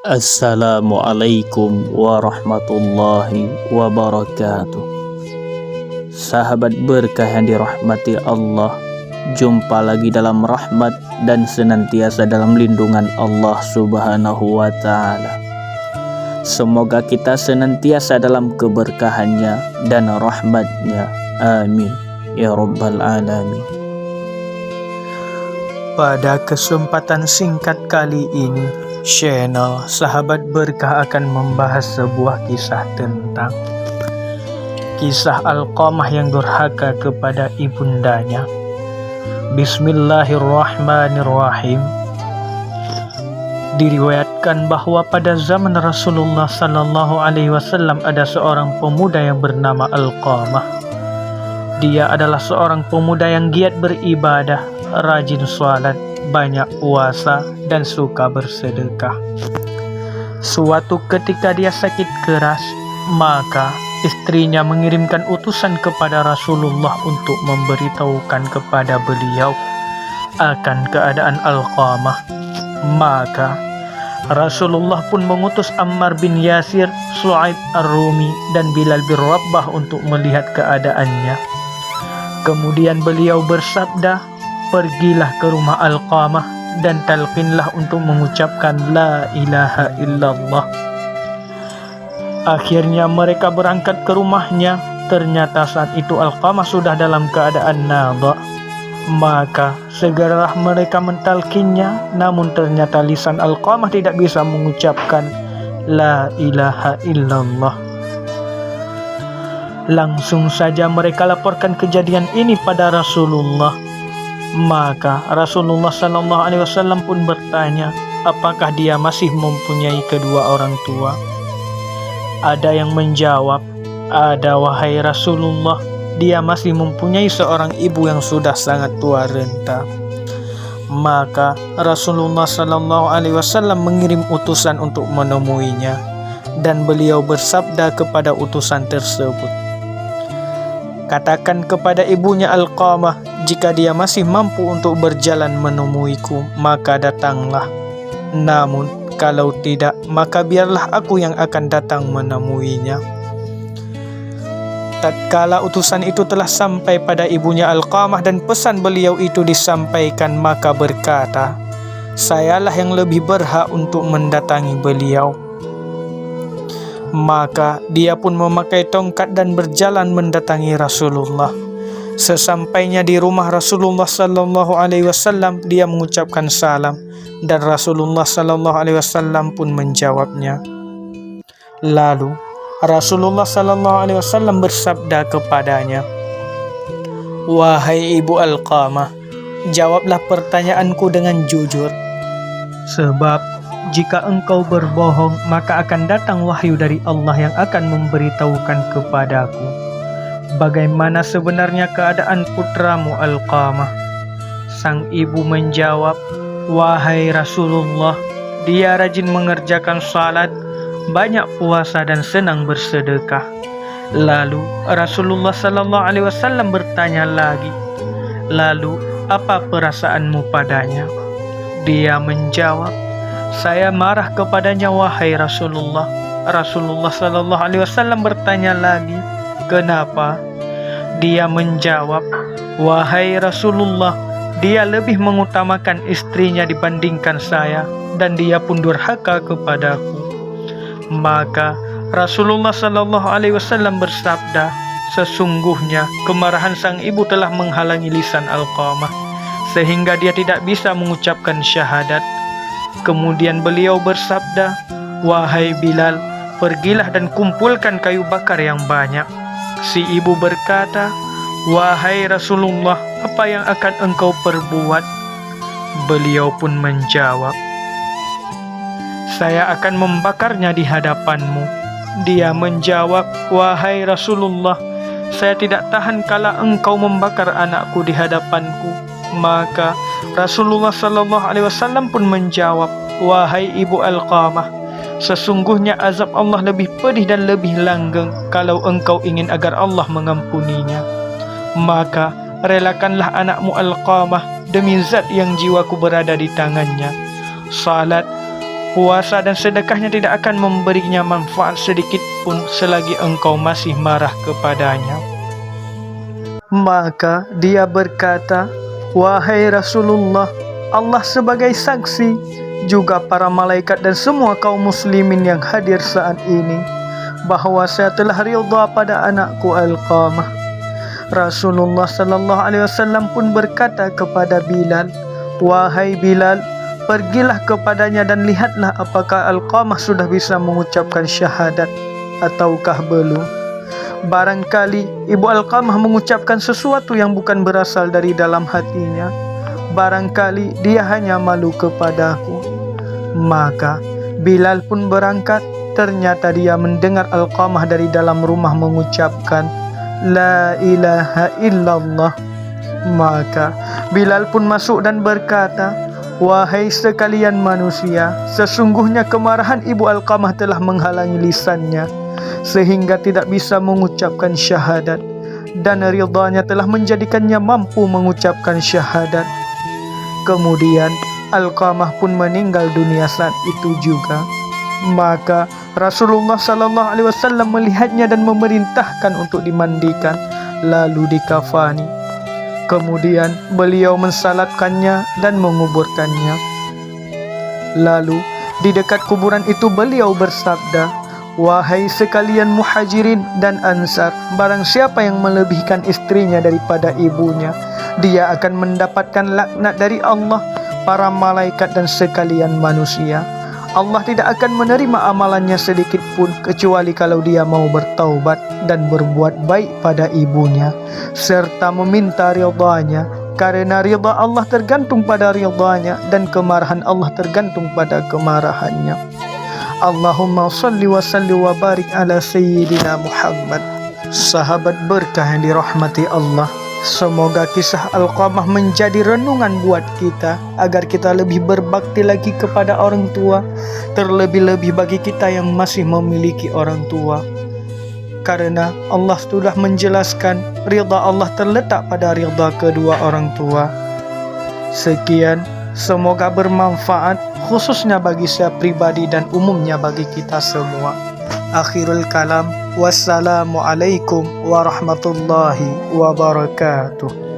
Assalamualaikum warahmatullahi wabarakatuh. Sahabat berkah yang dirahmati Allah, jumpa lagi dalam rahmat dan senantiasa dalam lindungan Allah Subhanahu wa Ta'ala. Semoga kita senantiasa dalam keberkahannya dan rahmatnya. Amin ya Rabbal Alamin. Pada kesempatan singkat kali ini, channel Sahabat Berkah akan membahas sebuah kisah tentang kisah Alqamah yang durhaka kepada ibundanya. Bismillahirrahmanirrahim. Diriwayatkan bahwa pada zaman Rasulullah Sallallahu Alaihi Wasallam ada seorang pemuda yang bernama Alqamah. Dia adalah seorang pemuda yang giat beribadah, rajin sholat, banyak puasa, dan suka bersedekah. Suatu ketika dia sakit keras, maka istrinya mengirimkan utusan kepada Rasulullah untuk memberitahukan kepada beliau akan keadaan Alqamah. Maka Rasulullah pun mengutus Ammar bin Yasir, Su'aib ar-Rumi, dan Bilal bin Rabah untuk melihat keadaannya. Kemudian beliau bersabda, "Pergilah ke rumah Alqamah dan talqinlah untuk mengucapkan la ilaha illallah." Akhirnya mereka berangkat ke rumahnya. Ternyata saat itu Alqamah sudah dalam keadaan nadha. Maka segeralah mereka mentalkinnya, namun ternyata lisan Alqamah tidak bisa mengucapkan la ilaha illallah. Langsung saja mereka laporkan kejadian ini pada Rasulullah. Maka Rasulullah Sallallahu Alaihi Wasallam pun bertanya, apakah dia masih mempunyai kedua orang tua? Ada yang menjawab, ada wahai Rasulullah, dia masih mempunyai seorang ibu yang sudah sangat tua renta. Maka Rasulullah Sallallahu Alaihi Wasallam mengirim utusan untuk menemuinya, dan beliau bersabda kepada utusan tersebut, "Katakan kepada ibunya Alqamah, jika dia masih mampu untuk berjalan menemuiku, maka datanglah. Namun, kalau tidak, maka biarlah aku yang akan datang menemuinya." Tatkala utusan itu telah sampai pada ibunya Alqamah dan pesan beliau itu disampaikan, maka berkata, "Sayalah yang lebih berhak untuk mendatangi beliau." Maka dia pun memakai tongkat dan berjalan mendatangi Rasulullah. Sesampainya di rumah Rasulullah Sallallahu Alaihi Wasallam, dia mengucapkan salam, dan Rasulullah Sallallahu Alaihi Wasallam pun menjawabnya. Lalu Rasulullah Sallallahu Alaihi Wasallam bersabda kepadanya, "Wahai ibu Alqamah, jawablah pertanyaanku dengan jujur. Sebab jika engkau berbohong, maka akan datang wahyu dari Allah yang akan memberitahukan kepadaku bagaimana sebenarnya keadaan putramu Alqamah." Sang ibu menjawab, "Wahai Rasulullah, dia rajin mengerjakan salat, banyak puasa, dan senang bersedekah." Lalu Rasulullah Sallallahu Alaihi Wasallam bertanya lagi, "Lalu apa perasaanmu padanya?" Dia menjawab, "Saya marah kepadanya wahai Rasulullah." Rasulullah Sallallahu Alaihi Wasallam bertanya lagi, "Kenapa?" Dia menjawab, "Wahai Rasulullah, dia lebih mengutamakan istrinya dibandingkan saya, dan dia pun durhaka kepadaku." Maka Rasulullah Sallallahu Alaihi Wasallam bersabda, "Sesungguhnya kemarahan sang ibu telah menghalangi lisan Alqamah, sehingga dia tidak bisa mengucapkan syahadat." Kemudian beliau bersabda, "Wahai Bilal, pergilah dan kumpulkan kayu bakar yang banyak." Si ibu berkata, "Wahai Rasulullah, apa yang akan engkau perbuat?" Beliau pun menjawab, "Saya akan membakarnya di hadapanmu." Dia menjawab, "Wahai Rasulullah, saya tidak tahan kala engkau membakar anakku di hadapanku." Maka Rasulullah Sallallahu Alaihi Wasallam pun menjawab, "Wahai ibu Alqamah, sesungguhnya azab Allah lebih pedih dan lebih langgeng kalau engkau ingin agar Allah mengampuninya. Maka relakanlah anakmu Alqamah demi zat yang jiwaku berada di tangannya. Salat, Puasa dan sedekahnya tidak akan memberinya manfaat sedikit pun selagi engkau masih marah kepadanya. Maka dia berkata, "Wahai Rasulullah, Allah sebagai saksi, juga para malaikat dan semua kaum muslimin yang hadir saat ini, bahwa saya telah ridha pada anakku Alqamah." Rasulullah sallallahu alaihi wasallam pun berkata kepada Bilal, "Wahai Bilal, pergilah kepadanya dan lihatlah apakah Alqamah sudah bisa mengucapkan syahadat ataukah belum. Barangkali ibu Alqamah mengucapkan sesuatu yang bukan berasal dari dalam hatinya. Barangkali dia hanya malu kepadaku." Maka Bilal pun berangkat. Ternyata dia mendengar Alqamah dari dalam rumah mengucapkan, "La ilaha illallah." Maka Bilal pun masuk dan berkata, "Wahai sekalian manusia, sesungguhnya kemarahan ibu Alqamah telah menghalangi lisannya sehingga tidak bisa mengucapkan syahadat, dan ridhanya telah menjadikannya mampu mengucapkan syahadat." Kemudian Alqamah pun meninggal dunia saat itu juga. Maka Rasulullah sallallahu alaihi wasallam melihatnya dan memerintahkan untuk dimandikan lalu dikafani. Kemudian beliau mensalatkannya dan menguburkannya. Lalu di dekat kuburan itu beliau bersabda, "Wahai sekalian muhajirin dan ansar, barang siapa yang melebihkan istrinya daripada ibunya, dia akan mendapatkan laknat dari Allah, para malaikat dan sekalian manusia. Allah tidak akan menerima amalannya sedikit pun kecuali kalau dia mau bertaubat dan berbuat baik pada ibunya serta meminta ridhanya, karena ridha Allah tergantung pada ridhanya dan kemarahan Allah tergantung pada kemarahannya." Allahumma salli wa salli wa barik ala sayyidina Muhammad. Sahabat berkah yang dirahmati Allah, semoga kisah Alqamah menjadi renungan buat kita agar kita lebih berbakti lagi kepada orang tua, terlebih-lebih bagi kita yang masih memiliki orang tua. Karena Allah sudah menjelaskan ridha Allah terletak pada ridha kedua orang tua. Sekian, semoga bermanfaat khususnya bagi saya pribadi dan umumnya bagi kita semua. Akhirul kalam, wassalamualaikum warahmatullahi wabarakatuh.